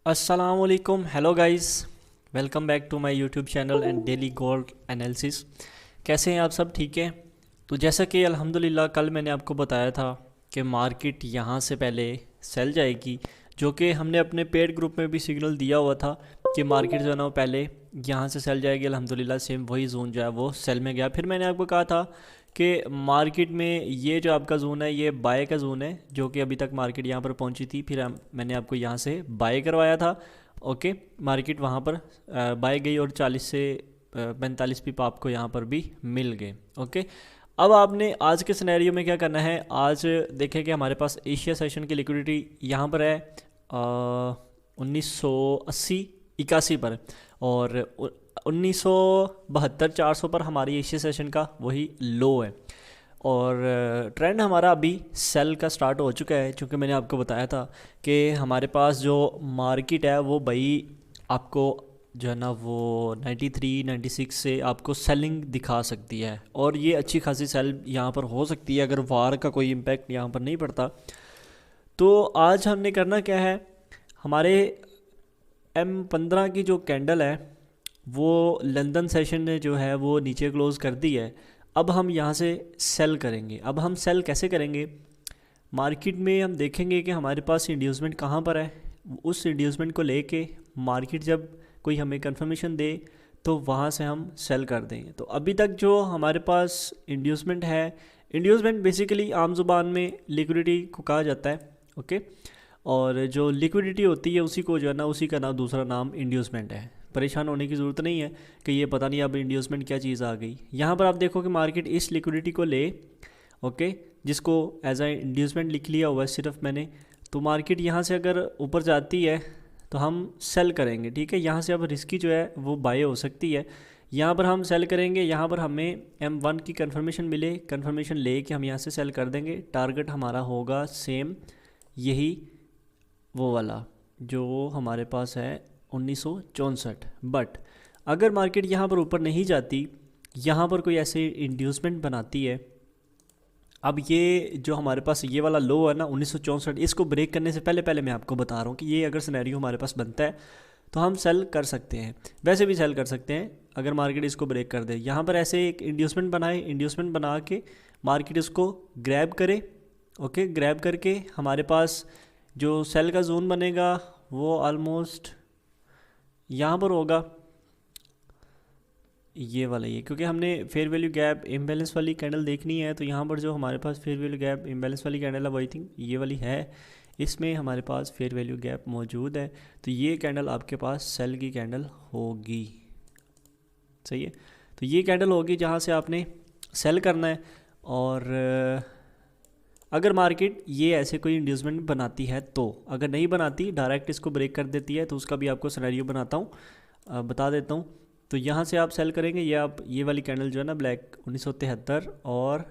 असलकुम, hello guys, welcome back to my YouTube channel and daily gold analysis. कैसे हैं आप सब? ठीक है। तो जैसा कि अल्हम्दुलिल्लाह कल मैंने आपको बताया था कि मार्केट यहाँ से पहले सेल जाएगी, जो कि हमने अपने पेड ग्रुप में भी सिग्नल दिया हुआ था कि मार्केट जो है ना वो पहले यहाँ से सेल जाएगी। अल्हम्दुलिल्लाह सेम वही जोन जो है वो सेल में गया। फिर मैंने आपको कहा था कि मार्केट में ये जो आपका जोन है ये बाय का जोन है, जो कि अभी तक मार्केट यहाँ पर पहुँची थी। फिर मैंने आपको यहाँ से बाय करवाया था। ओके, मार्केट वहाँ पर बाय गई और 40 से 45 पिप आपको यहाँ पर भी मिल गए। ओके, अब आपने आज के सिनेरियो में क्या करना है। आज देखें कि हमारे पास एशिया सेशन की लिक्विडिटी यहाँ पर है 1980-81 पर, और 1972-400 पर हमारी एशिया सेशन का वही लो है। और ट्रेंड हमारा अभी सेल का स्टार्ट हो चुका है, क्योंकि मैंने आपको बताया था कि हमारे पास जो मार्केट है वो भाई आपको जो है ना वो 93-96 से आपको सेलिंग दिखा सकती है, और ये अच्छी खासी सेल यहाँ पर हो सकती है अगर वार का कोई इम्पैक्ट यहाँ पर नहीं पड़ता। तो आज हमने करना क्या है, हमारे M15 की जो कैंडल है वो लंदन सेशन ने जो है वो नीचे क्लोज़ कर दी है। अब हम यहाँ से सेल करेंगे। अब हम सेल कैसे करेंगे, मार्केट में हम देखेंगे कि हमारे पास इंड्यूसमेंट कहाँ पर है। उस इंड्यूसमेंट को लेके मार्केट जब कोई हमें कंफर्मेशन दे तो वहाँ से हम सेल कर देंगे। तो अभी तक जो हमारे पास इंड्यूसमेंट है, इंड्यूसमेंट बेसिकली आम ज़ुबान में लिक्विडिटी को कहा जाता है। ओके, और जो लिक्विडिटी होती है उसी को जो है ना उसी का नाम दूसरा नाम इंड्यूसमेंट है। परेशान होने की ज़रूरत नहीं है कि ये पता नहीं अब इंड्यूसमेंट क्या चीज़ आ गई। यहाँ पर आप देखो कि मार्केट इस लिक्विडिटी को ले, ओके, जिसको एज आ इंड्यूसमेंट लिख लिया हुआ है सिर्फ मैंने। तो मार्केट यहाँ से अगर ऊपर जाती है तो हम सेल करेंगे। ठीक है, यहाँ से अब रिस्की जो है वो बाय हो सकती है। यहाँ पर हम सेल करेंगे। यहाँ पर हमें M1 की कंफर्मेशन मिले, कंफर्मेशन ले के हम यहाँ से सेल कर देंगे। टारगेट हमारा होगा सेम यही वो वाला जो हमारे पास है 1964। बट अगर मार्केट यहाँ पर ऊपर नहीं जाती, यहाँ पर कोई ऐसे इंड्यूसमेंट बनाती है, अब ये जो हमारे पास ये वाला लो है ना 1964, इसको ब्रेक करने से पहले पहले मैं आपको बता रहा हूँ कि ये अगर सिनेरियो हमारे पास बनता है तो हम सेल कर सकते हैं। वैसे भी सेल कर सकते हैं अगर मार्केट इसको ब्रेक कर दे। यहाँ पर ऐसे एक इंड्यूसमेंट बनाए, इंड्यूसमेंट बना के मार्केट इसको ग्रैब करे। ओके, ग्रैब करके हमारे पास जो सेल का जोन बनेगा वो ऑलमोस्ट यहाँ पर होगा, ये वाला ये, क्योंकि हमने फेयर वैल्यू गैप इम्बैलेंस वाली कैंडल देखनी है। तो यहाँ पर जो हमारे पास फेयर वैल्यू गैप इम्बैलेंस वाली कैंडल है वो आई थिंक ये वाली है, इसमें हमारे पास फेयर वैल्यू गैप मौजूद है। तो ये कैंडल आपके पास सेल की कैंडल होगी। सही है, तो ये कैंडल होगी जहाँ से आपने सेल करना है। और अगर मार्केट ये ऐसे कोई इंड्यूसमेंट बनाती है, तो अगर नहीं बनाती डायरेक्ट इसको ब्रेक कर देती है, तो उसका भी आपको सिनेरियो बनाता हूँ, बता देता हूँ। तो यहाँ से आप सेल करेंगे। ये आप ये वाली कैंडल जो है ना ब्लैक 1973 और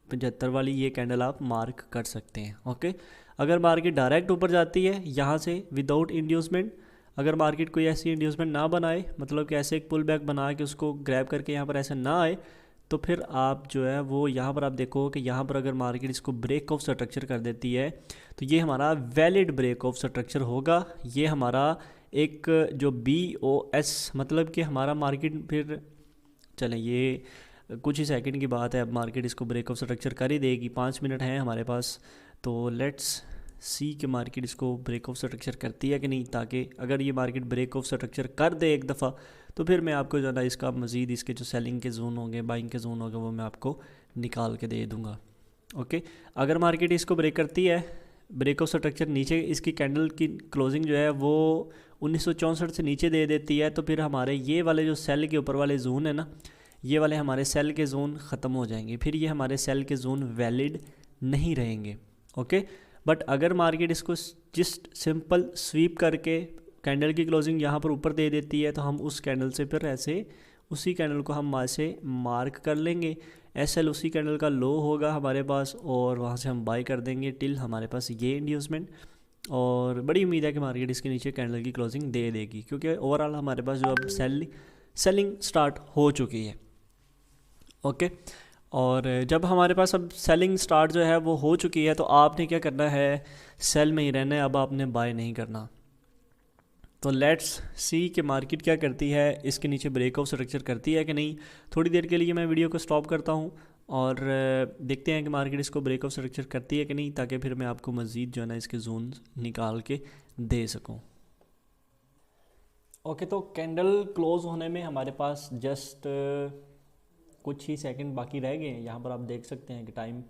75 वाली ये कैंडल आप मार्क कर सकते हैं। ओके, अगर मार्केट डायरेक्ट ऊपर जाती है यहाँ से विदाउट इंड्यूसमेंट, अगर मार्केट कोई ऐसी इंड्यूसमेंट ना बनाए, मतलब कि ऐसे एक पुल बैक बना के उसको ग्रैब करके यहाँ पर ऐसे ना आए, तो फिर आप जो है वो यहाँ पर आप देखो कि यहाँ पर अगर मार्केट इसको ब्रेक ऑफ स्ट्रक्चर कर देती है तो ये हमारा वैलिड ब्रेक ऑफ स्ट्रक्चर होगा। ये हमारा एक जो BOS, मतलब कि हमारा मार्केट फिर चलें, ये कुछ ही सेकंड की बात है, अब मार्केट इसको ब्रेक ऑफ स्ट्रक्चर कर ही देगी। 5 मिनट हैं हमारे पास, तो लेट्स सी कि मार्केट इसको ब्रेक ऑफ स्ट्रक्चर करती है कि नहीं, ताकि अगर ये मार्केट ब्रेक ऑफ स्ट्रक्चर कर दे एक दफ़ा तो फिर मैं आपको जो है ना इसका मज़ीद इसके जो सेलिंग के जोन होंगे, बाइंग के जोन होंगे, वो मैं आपको निकाल के दे दूँगा। ओके, अगर मार्केट इसको ब्रेक करती है, ब्रेक ऑफ स्ट्रक्चर नीचे इसकी कैंडल की क्लोजिंग जो है वो 1964 से नीचे दे देती है, तो फिर हमारे ये वाले जो सेल के ऊपर वाले जोन है ना, ये वाले हमारे सेल के जोन ख़त्म हो जाएंगे। फिर ये हमारे सेल के जोन वैलिड नहीं रहेंगे। ओके, बट अगर मार्केट इसको जस्ट सिंपल स्वीप करके कैंडल की क्लोजिंग यहाँ पर ऊपर दे देती है, तो हम उस कैंडल से फिर ऐसे उसी कैंडल को हम ऐसे मार्क कर लेंगे। SL उसी कैंडल का लो होगा हमारे पास, और वहाँ से हम बाय कर देंगे टिल हमारे पास ये इंड्यूसमेंट। और बड़ी उम्मीद है कि मार्केट इसके नीचे कैंडल की क्लोजिंग दे देगी, क्योंकि ओवरऑल हमारे पास जो अब सेलिंग स्टार्ट हो चुकी है। ओके, और जब हमारे पास अब सेलिंग स्टार्ट जो है वो हो चुकी है, तो आपने क्या करना है, सेल में ही रहना है। अब आपने बाय नहीं करना। तो लेट्स सी कि मार्केट क्या करती है, इसके नीचे ब्रेकआउट स्ट्रक्चर करती है कि नहीं। थोड़ी देर के लिए मैं वीडियो को स्टॉप करता हूँ और देखते हैं कि मार्केट इसको ब्रेकआउट स्ट्रक्चर करती है कि नहीं, ताकि फिर मैं आपको मज़ीद जो है ना इसके जोन निकाल के दे सकूँ। ओके, तो कैंडल क्लोज होने में हमारे पास जस्ट कुछ ही सेकंड बाकी रह गए हैं। यहाँ पर आप देख सकते हैं कि टाइम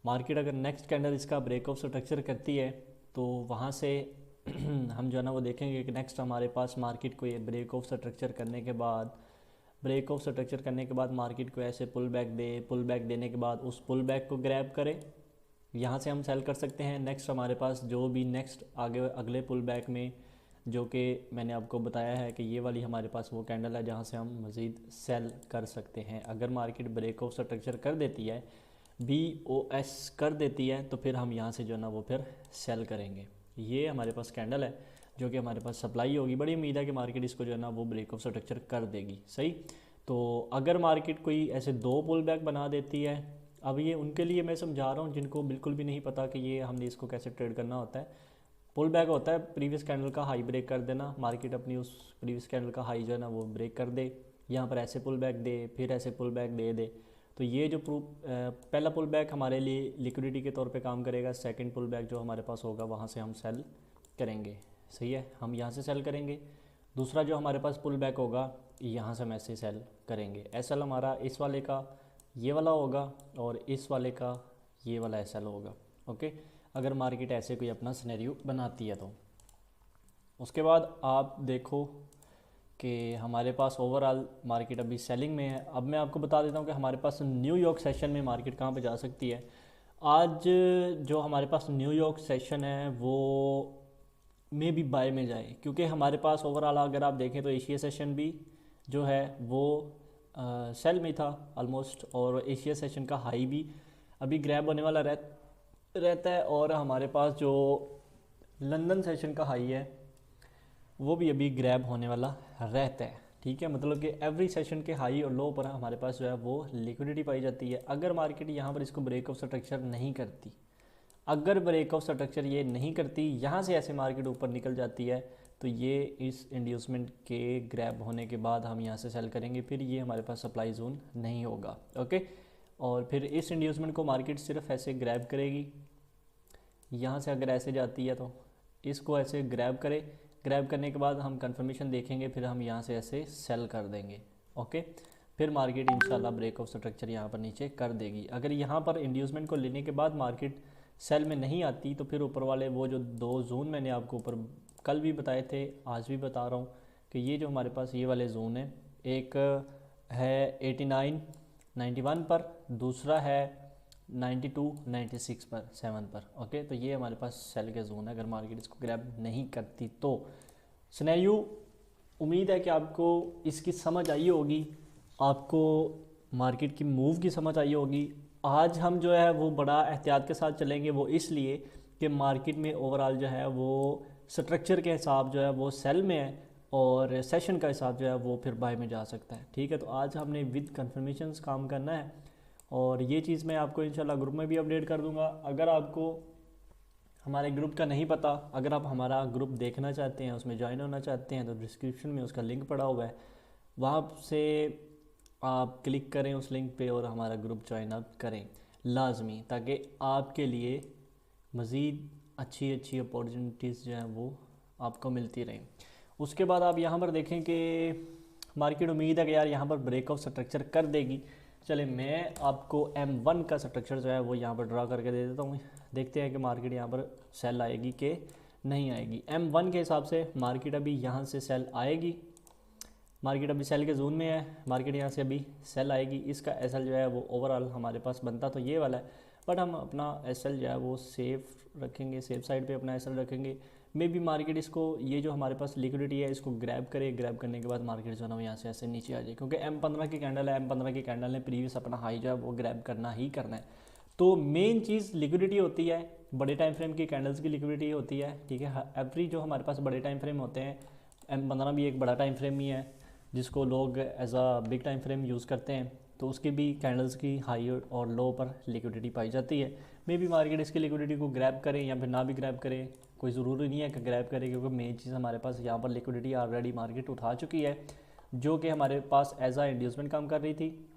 मार्केट अगर नेक्स्ट कैंडल इसका ब्रेकआउट स्ट्रक्चर करती है तो वहाँ से हम जो है ना वो देखेंगे कि नेक्स्ट हमारे पास मार्केट को ये ब्रेकआउट स्ट्रक्चर करने के बाद मार्केट को ऐसे पुल बैक देने के बाद उस पुल बैक को ग्रैब करे, यहाँ से हम सेल कर सकते हैं। नेक्स्ट हमारे पास जो भी नेक्स्ट आगे अगले पुल बैक में, जो कि मैंने आपको बताया है कि ये वाली हमारे पास वो कैंडल है जहाँ से हम मज़ीद सेल कर सकते हैं। अगर मार्केट ब्रेकआउट स्ट्रक्चर कर देती है, BOS कर देती है, तो फिर हम यहाँ से जो है ना वो फिर सेल करेंगे। ये हमारे पास कैंडल है जो कि हमारे पास सप्लाई होगी। बड़ी उम्मीद है कि मार्केट इसको जो है ना वो ब्रेकआउट स्ट्रक्चर कर देगी। सही, तो अगर मार्केट कोई ऐसे 2 पुल बैक बना देती है, अब ये उनके लिए मैं समझा रहा हूँ जिनको बिल्कुल भी नहीं पता कि ये हमने इसको कैसे ट्रेड करना होता है। पुल बैक होता है प्रीवियस कैंडल का हाई ब्रेक कर देना, मार्केट अपनी उस प्रीवियस कैंडल का हाई जो है ना वो ब्रेक कर दे, यहाँ पर ऐसे पुल बैक दे, फिर ऐसे पुल बैक दे। तो ये जो पहला पुल बैक हमारे लिए लिक्विडिटी के तौर पे काम करेगा। सेकंड पुल बैक जो हमारे पास होगा वहाँ से हम सेल करेंगे। सही है, हम यहाँ से सेल करेंगे। दूसरा जो हमारे पास पुल बैक होगा यहाँ से हम ऐसे सेल करेंगे। SL हमारा इस वाले का ये वाला होगा और इस वाले का ये वाला SL होगा। ओके, अगर मार्केट ऐसे कोई अपना सिनेरियो बनाती है तो उसके बाद आप देखो कि हमारे पास ओवरऑल मार्केट अभी सेलिंग में है। अब मैं आपको बता देता हूँ कि हमारे पास न्यूयॉर्क सेशन में मार्केट कहाँ पे जा सकती है। आज जो हमारे पास न्यूयॉर्क सेशन है वो में भी बाय में जाए, क्योंकि हमारे पास ओवरऑल अगर आप देखें तो एशिया सेशन भी जो है वो सेल में था ऑलमोस्ट, और एशिया सेशन का हाई भी अभी ग्रैब होने वाला रहता है, और हमारे पास जो लंदन सेशन का हाई है वो भी अभी ग्रैब होने वाला रहता है। ठीक है, मतलब कि एवरी सेशन के हाई और लो पर हमारे पास जो है वो लिक्विडिटी पाई जाती है। अगर मार्केट यहाँ पर इसको ब्रेकआउट स्ट्रक्चर नहीं करती, अगर ब्रेकआउट स्ट्रक्चर ये नहीं करती, यहाँ से ऐसे मार्केट ऊपर निकल जाती है, तो ये इस इंड्यूसमेंट के ग्रैब होने के बाद हम यहाँ से सेल करेंगे, फिर ये हमारे पास सप्लाई जोन नहीं होगा। ओके, और फिर इस इंड्यूसमेंट को मार्केट सिर्फ ऐसे ग्रैब करेगी। यहाँ से अगर ऐसे जाती है तो इसको ऐसे ग्रैब करे, ग्रैब करने के बाद हम कंफर्मेशन देखेंगे, फिर हम यहाँ से ऐसे सेल कर देंगे। ओके, फिर मार्केट इंशाल्लाह ब्रेकआउट स्ट्रक्चर यहाँ पर नीचे कर देगी। अगर यहाँ पर इंड्यूसमेंट को लेने के बाद मार्केट सेल में नहीं आती, तो फिर ऊपर वाले वो जो 2 जोन मैंने आपको ऊपर कल भी बताए थे, आज भी बता रहा हूँ कि ये जो हमारे पास ये वाले जोन है, एक है 89, 91 पर, दूसरा है 92, 96 पर, 7 पर। ओके, तो ये हमारे पास सेल के जोन है अगर मार्केट इसको ग्रैब नहीं करती तो। सिनेरियो उम्मीद है कि आपको इसकी समझ आई होगी, आपको मार्केट की मूव की समझ आई होगी। आज हम जो है वो बड़ा एहतियात के साथ चलेंगे, वो इसलिए कि मार्केट में ओवरऑल जो है वो स्ट्रक्चर के हिसाब जो है वो सेल में है, और सेशन का हिसाब जो है वो फिर बाय में जा सकता है। ठीक है, तो आज हमने विद कन्फर्मेशंस काम करना है, और ये चीज़ मैं आपको इंशाल्लाह ग्रुप में भी अपडेट कर दूंगा। अगर आपको हमारे ग्रुप का नहीं पता, अगर आप हमारा ग्रुप देखना चाहते हैं, उसमें ज्वाइन होना चाहते हैं, तो डिस्क्रिप्शन में उसका लिंक पड़ा हुआ है, वहाँ से आप क्लिक करें उस लिंक पे और हमारा ग्रुप ज्वाइन अप करें लाजमी, ताकि आपके लिए मज़ीद अच्छी अच्छी अपॉर्चुनिटीज़ जो हैं वो आपको मिलती रहें। उसके बाद आप यहाँ पर देखें कि मार्केट उम्मीद है कि यार यहाँ पर ब्रेकआउट स्ट्रक्चर कर देगी। चले मैं आपको M1 का स्ट्रक्चर जो है वो यहाँ पर ड्रा करके दे देता हूँ, देखते हैं कि मार्केट यहाँ पर सेल आएगी कि नहीं आएगी। M1 के हिसाब से मार्केट अभी यहाँ से सेल आएगी, मार्केट अभी सेल के जोन में है, मार्केट यहाँ से अभी सेल आएगी। इसका SL जो है वो ओवरऑल हमारे पास बनता तो ये वाला है, बट हम अपना SL जो है वो सेफ रखेंगे, सेफ साइड पे अपना SL रखेंगे। मे भी मार्केट इसको, ये जो हमारे पास लिक्विडिटी है इसको ग्रैब करे, ग्रैब करने के बाद मार्केट जो है ना यहाँ से ऐसे नीचे आ जाए, क्योंकि M15 की कैंडल है, M15 की कैंडल ने प्रीवियस अपना हाई जो है वो ग्रैब करना ही करना है। तो मेन चीज़ लिक्विडिटी होती है, बड़े टाइम फ्रेम की कैंडल्स की लिक्विडिटी होती है। ठीक है, एवरी जो हमारे पास बड़े टाइम फ्रेम होते हैं, M15 भी एक बड़ा टाइम फ्रेम ही है जिसको लोग as a big time frame use करते हैं। तो उसके भी कैंडल्स की हाई और लो पर लिक्विडिटी पाई जाती है। मे भी मार्केट इसकी लिक्विडिटी को ग्रैब करे या फिर ना भी ग्रैब करे, कोई ज़रूरी नहीं है कि ग्रैब करे, क्योंकि मेन चीज़ हमारे पास यहाँ पर लिक्विडिटी ऑलरेडी मार्केट उठा चुकी है, जो कि हमारे पास एज आ इंड्यूसमेंट काम कर रही थी।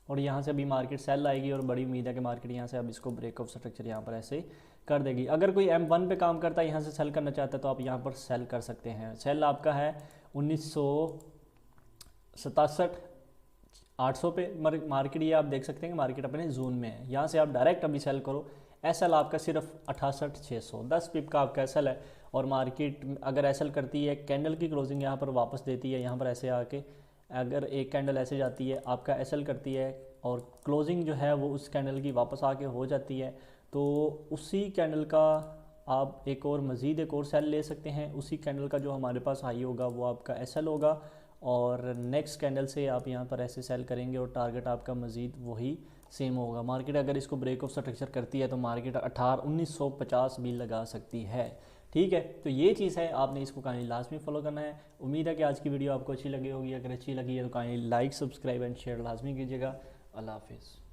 और यहाँ से अभी मार्केट सेल आएगी और बड़ी उम्मीद है कि मार्केट यहाँ से अब इसको ब्रेक ऑफ स्ट्रक्चर यहाँ पर ऐसे कर देगी। अगर कोई M1 पे काम करता है, यहाँ से सेल करना चाहता है, तो आप यहाँ पर सेल कर सकते हैं। सेल आपका है 1967 800 पे मार्केट, ये आप देख सकते हैं कि मार्केट अपने जोन में है। यहाँ से आप डायरेक्ट अभी सेल करो। SL आपका सिर्फ 68,600, 10 पिप का आपका SL है। और मार्केट अगर SL करती है, कैंडल की क्लोजिंग यहाँ पर वापस देती है, यहाँ पर ऐसे आके अगर एक कैंडल ऐसे जाती है, आपका SL करती है और क्लोजिंग जो है वो उस कैंडल की वापस आके हो जाती है, तो उसी कैंडल का आप एक और सेल ले सकते हैं। उसी कैंडल का जो हमारे पास हाई होगा वो आपका SL होगा, और नेक्स्ट कैंडल से आप यहाँ पर ऐसे सेल करेंगे और टारगेट आपका मज़ीद वही सेम होगा। मार्केट अगर इसको ब्रेक ऑफ स्ट्रक्चर करती है तो मार्केट 1950 भी लगा सकती है। ठीक है, तो ये चीज़ है, आपने इसको काइंडली लास्ट में फॉलो करना है। उम्मीद है कि आज की वीडियो आपको अच्छी लगी होगी। अगर अच्छी लगी है तो kindly like, subscribe and share लाजमी कीजिएगा। अल्लाह हाफिज़।